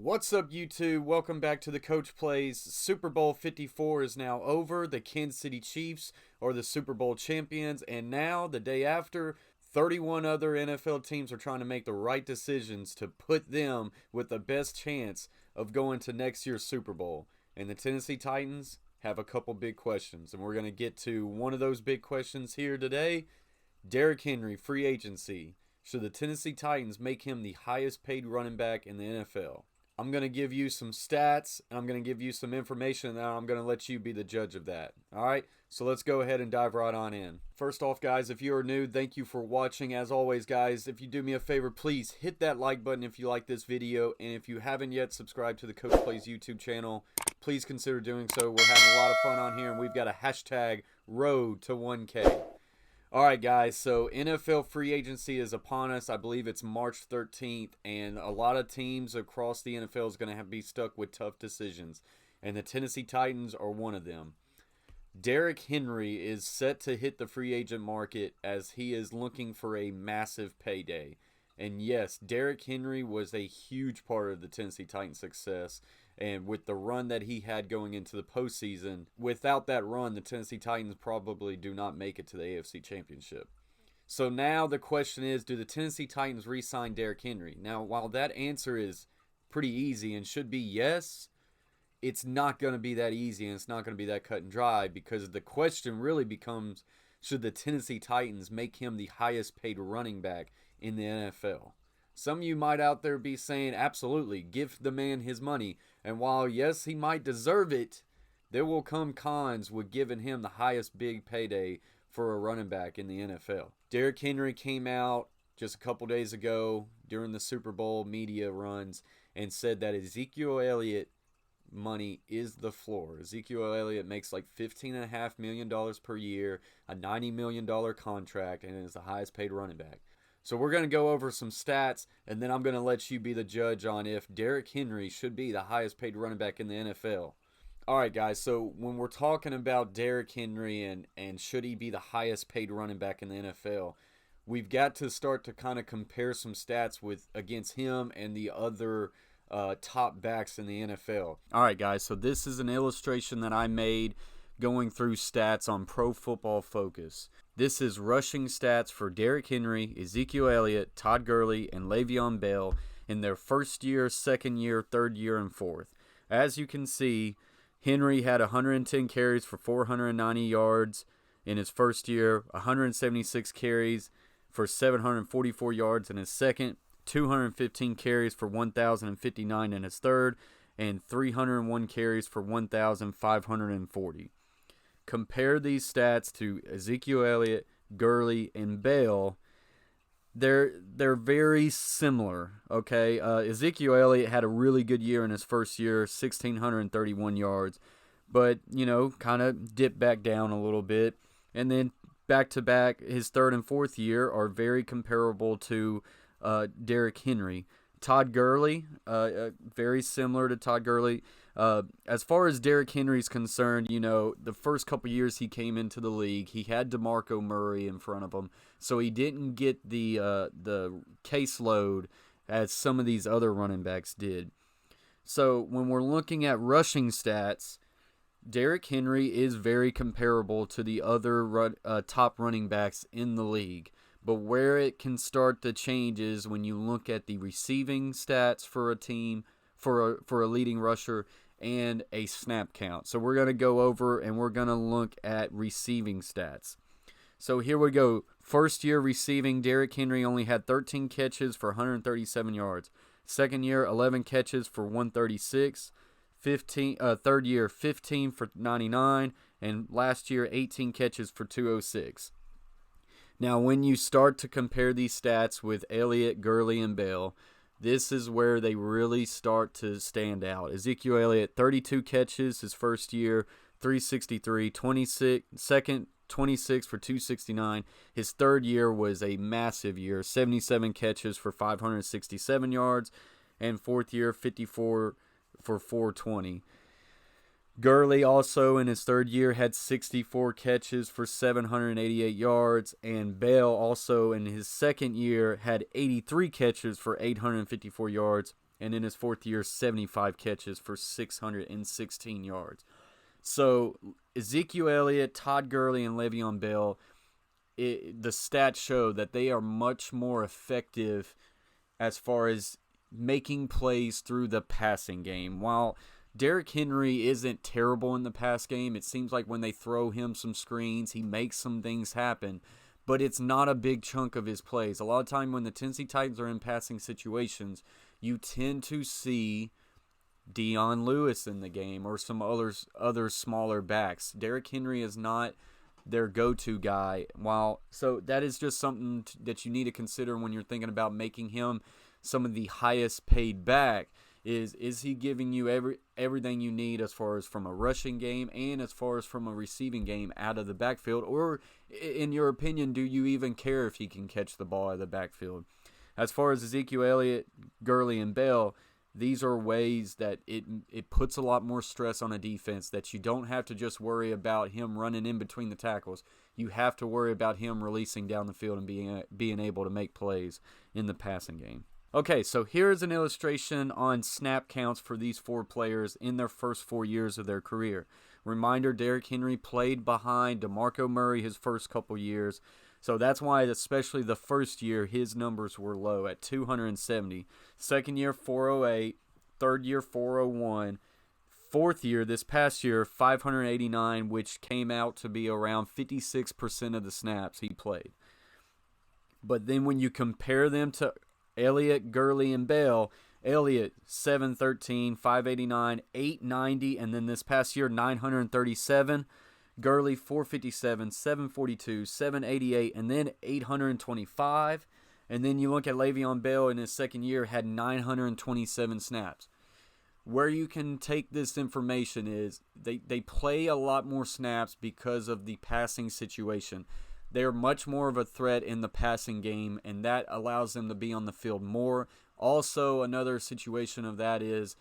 What's up, YouTube? Welcome back to the Coach Plays. Super Bowl 54 is now over. The Kansas City Chiefs are the Super Bowl champions, and now, the day after, 31 other NFL teams are trying to make the right decisions to put them with the best chance of going to next year's Super Bowl. And the Tennessee Titans have a couple big questions, and we're going to get to one of those big questions here today. Derrick Henry, free agency. Should the Tennessee Titans make him the highest paid running back in the NFL? I'm going to give you some stats, and I'm going to give you some information, and I'm going to let you be the judge of that. All right, so let's go ahead and dive right on in. First off, guys, if you are new, thank you for watching. As always, guys, if you do me a favor, please hit that like button if you like this video, and if you haven't yet subscribed to the Coach Plays YouTube channel, please consider doing so. We're having a lot of fun on here, and we've got a hashtag road to 1K. All right, guys, so NFL free agency is upon us. I believe it's March 13th, and a lot of teams across the NFL is going to be stuck with tough decisions, and the Tennessee Titans are one of them. Derrick Henry is set to hit the free agent market as he is looking for a massive payday. And yes, Derrick Henry was a huge part of the Tennessee Titans' success. And with the run that he had going into the postseason, without that run, the Tennessee Titans probably do not make it to the AFC Championship. So now the question is, do the Tennessee Titans re-sign Derrick Henry? Now, while that answer is pretty easy and should be yes, it's not going to be that easy and it's not going to be that cut and dry, because the question really becomes, should the Tennessee Titans make him the highest paid running back in the NFL? Some of you might out there be saying, absolutely, give the man his money. And while, yes, he might deserve it, there will come cons with giving him the highest big payday for a running back in the NFL. Derrick Henry came out just a couple days ago during the Super Bowl media runs and said that Ezekiel Elliott money is the floor. Ezekiel Elliott makes like $15.5 million per year, a $90 million contract, and is the highest paid running back. So we're going to go over some stats, and then I'm going to let you be the judge on if Derrick Henry should be the highest paid running back in the NFL. All right, guys, so when we're talking about Derrick Henry and should he be the highest paid running back in the NFL, we've got to start to kind of compare some stats against him and the other top backs in the NFL. All right, guys, so this is an illustration that I made going through stats on Pro Football Focus. This is rushing stats for Derrick Henry, Ezekiel Elliott, Todd Gurley, and Le'Veon Bell in their first year, second year, third year, and fourth. As you can see, Henry had 110 carries for 490 yards in his first year, 176 carries for 744 yards in his second, 215 carries for 1,059 in his third, and 301 carries for 1,540. Compare these stats to Ezekiel Elliott, Gurley, and Bell. They're very similar, okay? Ezekiel Elliott had a really good year in his first year, 1,631 yards, but, kind of dipped back down a little bit. And then back-to-back, his third and fourth year are very comparable to Derrick Henry. Todd Gurley, very similar to Todd Gurley. As far as Derrick Henry's concerned, the first couple years he came into the league, he had DeMarco Murray in front of him, so he didn't get the caseload as some of these other running backs did. So when we're looking at rushing stats, Derrick Henry is very comparable to the other top running backs in the league. But where it can start to change is when you look at the receiving stats for a team, for a leading rusher, and a snap count. So we're going to go over and we're going to look at receiving stats. So here we go. First year receiving, Derrick Henry only had 13 catches for 137 yards. Second year, 11 catches for 136. Third year, 15 for 99. And last year, 18 catches for 206. Now, when you start to compare these stats with Elliott, Gurley, and Bell, this is where they really start to stand out. Ezekiel Elliott, 32 catches his first year, 363, 26 for 269. His third year was a massive year, 77 catches for 567 yards, and fourth year, 54 for 420. Gurley also in his third year had 64 catches for 788 yards, and Bell also in his second year had 83 catches for 854 yards, And in his 4th year, 75 catches for 616 yards. So Ezekiel Elliott, Todd Gurley, and Le'Veon Bell, the stats show that they are much more effective as far as making plays through the passing game. While Derrick Henry isn't terrible in the pass game, it seems like when they throw him some screens, he makes some things happen. But it's not a big chunk of his plays. A lot of time when the Tennessee Titans are in passing situations, you tend to see Dion Lewis in the game or some other smaller backs. Derrick Henry is not their go-to guy. So that is just something that you need to consider when you're thinking about making him some of the highest paid back. Is he giving you everything you need as far as from a rushing game and as far as from a receiving game out of the backfield? Or, in your opinion, do you even care if he can catch the ball out of the backfield? As far as Ezekiel Elliott, Gurley, and Bell, these are ways that it puts a lot more stress on a defense, that you don't have to just worry about him running in between the tackles. You have to worry about him releasing down the field and being able to make plays in the passing game. Okay, so here's an illustration on snap counts for these 4 players in their first 4 years of their career. Reminder, Derrick Henry played behind DeMarco Murray his first couple years, so that's why, especially the first year, his numbers were low at 270. Second year, 408. Third year, 401. Fourth year, this past year, 589, which came out to be around 56% of the snaps he played. But then when you compare them to Elliott, Gurley, and Bell, Elliott, 713, 589, 890, and then this past year, 937. Gurley, 457, 742, 788, and then 825. And then you look at Le'Veon Bell in his second year, had 927 snaps. Where you can take this information is they play a lot more snaps because of the passing situation. They're much more of a threat in the passing game, and that allows them to be on the field more. Also, another situation of that is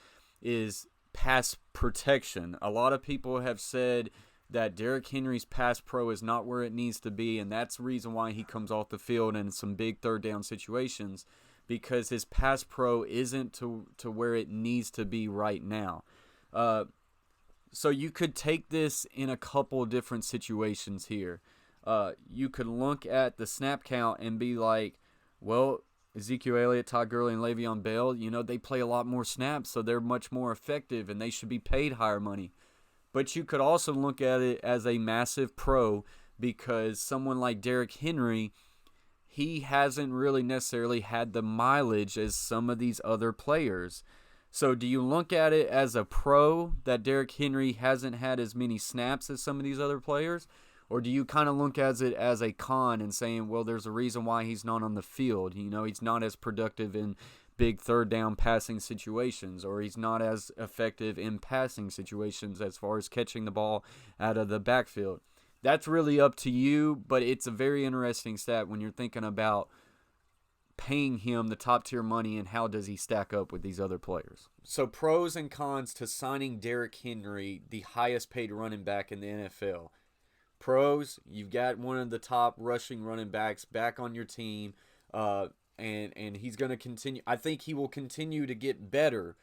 pass protection. A lot of people have said that Derrick Henry's pass pro is not where it needs to be, and that's the reason why he comes off the field in some big third down situations, because his pass pro isn't to where it needs to be right now. So you could take this in a couple different situations here. You could look at the snap count and be like, well, Ezekiel Elliott, Todd Gurley, and Le'Veon Bell, they play a lot more snaps, so they're much more effective, and they should be paid higher money. But you could also look at it as a massive pro, because someone like Derrick Henry, he hasn't really necessarily had the mileage as some of these other players. So do you look at it as a pro that Derrick Henry hasn't had as many snaps as some of these other players? Or do you kind of look at it as a con and saying, well, there's a reason why he's not on the field. He's not as productive in big third down passing situations, or he's not as effective in passing situations as far as catching the ball out of the backfield. That's really up to you, but it's a very interesting stat when you're thinking about paying him the top tier money and how does he stack up with these other players. So pros and cons to signing Derrick Henry, the highest paid running back in the NFL. Pros, you've got one of the top rushing running backs back on your team, and he's going to continue. I think he will continue to get better.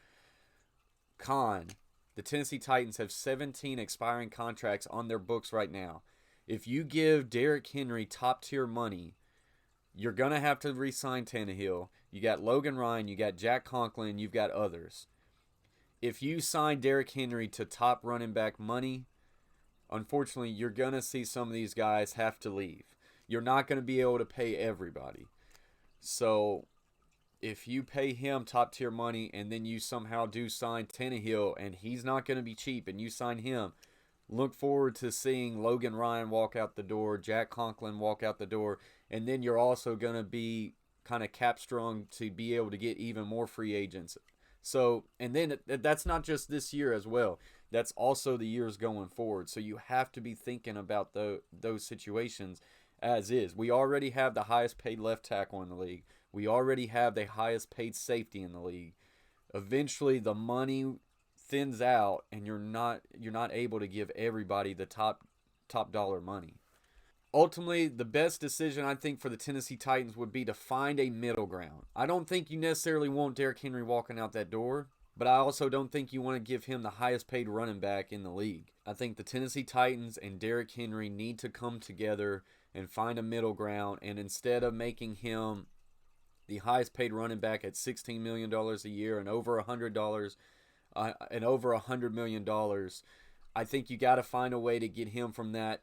Con, the Tennessee Titans have 17 expiring contracts on their books right now. If you give Derrick Henry top-tier money, you're going to have to re-sign Tannehill. You got Logan Ryan, you got Jack Conklin, you've got others. If you sign Derrick Henry to top running back money, unfortunately, you're going to see some of these guys have to leave. You're not going to be able to pay everybody. So if you pay him top-tier money and then you somehow do sign Tannehill and he's not going to be cheap and you sign him, look forward to seeing Logan Ryan walk out the door, Jack Conklin walk out the door, and then you're also going to be kind of cap-strung to be able to get even more free agents. So, and then that's not just this year as well. That's also the years going forward. So you have to be thinking about those situations as is. We already have the highest paid left tackle in the league. We already have the highest paid safety in the league. Eventually, the money thins out, and you're not able to give everybody the top dollar money. ultimately, the best decision I think for the Tennessee Titans would be to find a middle ground. I don't think you necessarily want Derrick Henry walking out that door, but I also don't think you want to give him the highest paid running back in the league. I think the Tennessee Titans and Derrick Henry need to come together and find a middle ground, and instead of making him the highest paid running back at $16 million a year and over $100 million, I think you got to find a way to get him from that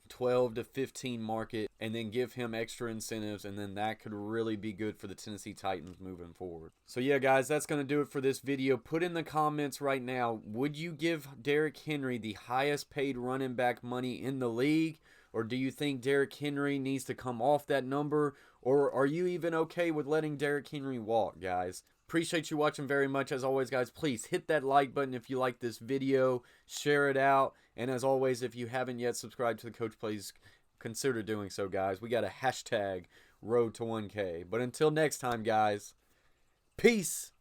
12 to 15 market and then give him extra incentives, and then that could really be good for the Tennessee Titans moving forward. So yeah, guys, that's going to do it for this video. Put in the comments right now, would you give Derrick Henry the highest paid running back money in the league, or do you think Derrick Henry needs to come off that number, or are you even okay with letting Derrick Henry walk, guys? Appreciate you watching very much. As always, guys, please hit that like button if you like this video. Share it out. And as always, if you haven't yet subscribed to the Coach Plays, consider doing so, guys. We got a hashtag road to 1K. But until next time, guys, peace.